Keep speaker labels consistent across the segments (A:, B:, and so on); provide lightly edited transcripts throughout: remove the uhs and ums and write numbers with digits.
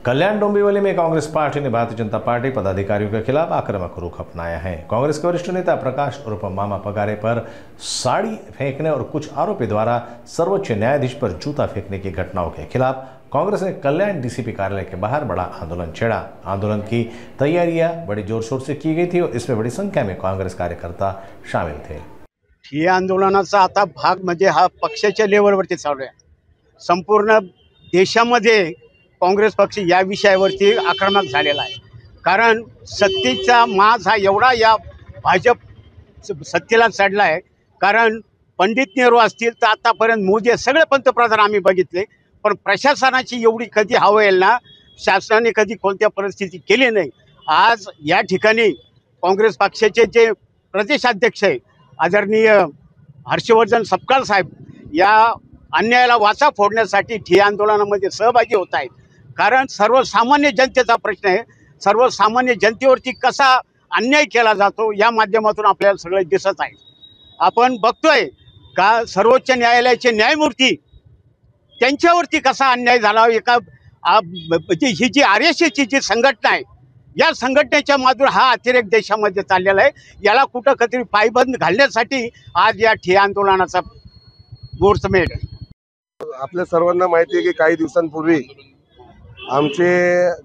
A: कल्याण डोंबिवली में कांग्रेस पार्टी ने भारतीय जनता पार्टी पदाधिकारियों के खिलाफ आक्रामक रुख अपनाया है। कांग्रेस के वरिष्ठ नेता प्रकाश उर्फ मामा पगारे पर साड़ी फेंकने और कुछ आरोपी द्वारा सर्वोच्च न्यायाधीश पर जूता फेंकने की घटनाओं के खिलाफ कांग्रेस ने कल्याण डीसीपी कार्यालय के बाहर बड़ा आंदोलन छेड़ा। आंदोलन की तैयारियां बड़ी जोर शोर से की गई थी और इसमें बड़ी संख्या में कांग्रेस कार्यकर्ता शामिल थे।
B: ही आंदोलनाचा आता भाग म्हणजे हा पक्षाच्या लेवलवरती चालू आहे। संपूर्ण देशामध्ये काँग्रेस पक्ष या विषयावरती आक्रमक झालेला आहे। कारण सत्तेचा माज हा एवढा या भाजप सत्तेला चढला आहे। कारण पंडित नेहरू असतील तर आतापर्यंत मोदी सगळे पंतप्रधान आम्ही बघितले, पण प्रशासनाची एवढी कधी हवं ना शासनाने कधी कोणत्या परिस्थिती केली नाही। आज या ठिकाणी काँग्रेस पक्षाचे जे प्रदेशाध्यक्ष आहे आदरणीय हर्षवर्धन सपकाळ साहेब या अन्यायाला वाचा फोडण्यासाठी ठिय्या आंदोलनामध्ये सहभागी होत आहेत। कारण सर्वसामान्य जनतेचा प्रश्न आहे, सर्वसामान्य जनतेवरती कसा अन्याय केला जातो या माध्यमातून आपल्याला सगळं दिसत आहे। आपण बघतोय का सर्वोच्च न्यायालयाचे न्यायमूर्ती त्यांच्यावरती कसा अन्याय झाला। एका ही जी आरएसएसची जी संघटना आहे या संघटनेच्या माधून हा अतिरेक देशामध्ये चाललेला आहे। याला कुठं कधी पायबंद घालण्यासाठी आज या ठिय्या आंदोलनाचा मुहूर्तमेढ आहे।
C: आपल्या सर्वांना माहिती आहे की काही दिवसांपूर्वी आमचे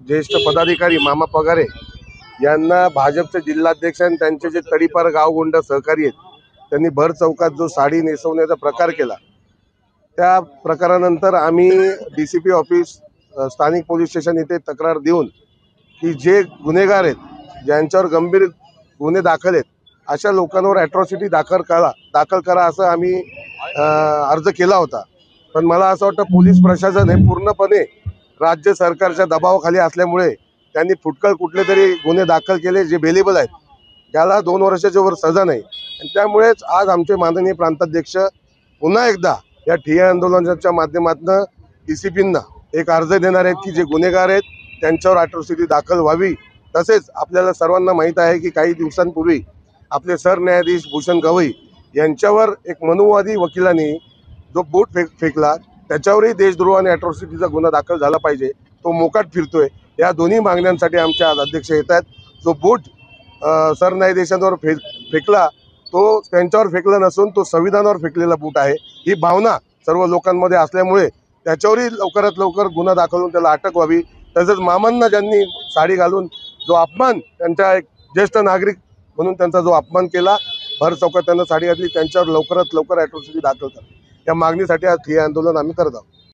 C: ज्येष्ठ पदाधिकारी मामा पगारे यांना भाजपचे जिल्हाध्यक्ष आणि त्यांचे जे तडीपार गावगुंड सहकारी आहेत त्यांनी भर चौकात जो साडी नेसवण्याचा प्रकार केला, त्या प्रकारानंतर आम्ही डीसीपी ऑफिस स्थानिक पोलीस स्टेशन इथे तक्रार देऊन की जे गुन्हेगार आहेत, ज्यांच्यावर गंभीर गुन्हे दाखल आहेत, अशा लोकांवर ॲट्रॉसिटी दाखल करा असं आम्ही अर्ज केला होता। पण मला असं वाटतं पोलीस प्रशासन हे पूर्णपणे राज्य सरकारच्या दबावाखाली असल्यामुळे त्यांनी फुटकळ कुठले तरी गुन्हे दाखल केले जे बेलेबल आहेत, त्याला 2 वर्षाच्या वर सजा नाही। आणि त्यामुळेच आज आमचे माननीय प्रांताध्यक्ष पुन्हा एकदा या ठिय्या आंदोलनाच्या माध्यमातून डीसीपींना एक अर्ज देणार आहेत की जे गुन्हेगार आहेत त्यांच्यावर ॲट्रॉसिटी दाखल व्हावी। तसेच आपल्याला सर्वांना माहीत आहे की काही दिवसांपूर्वी आपले सरन्यायाधीश भूषण गवई यांच्यावर एक मनुवादी वकिलांनी जो बूट फेकला त्याच्यावरही देशद्रोह आणि ॲट्रॉसिटीचा गुन्हा दाखल झाला पाहिजे। तो मोकाट फिरतोय। या दोन्ही मागण्यांसाठी आमच्या अध्यक्ष येत आहेत। जो बूट सरन्यायाधीशांवर फेकला तो त्यांच्यावर फेकला नसून तो संविधानावर फेकलेला बूट आहे। ही भावना सर्व लोकांमध्ये असल्यामुळे त्याच्यावरही लवकरात लवकर गुन्हा दाखल होऊन त्याला अटक व्हावी। तसेच मामांना ज्यांनी साडी घालून जो अपमान, त्यांच्या एक ज्येष्ठ नागरिक म्हणून त्यांचा जो अपमान केला, भर चौकात त्यांना साडी घातली, त्यांच्यावर लवकरात लवकर ॲट्रॉसिटी दाखल करा या मागणीसाठी आज ठिय्या आंदोलन आम्ही करत आहोत।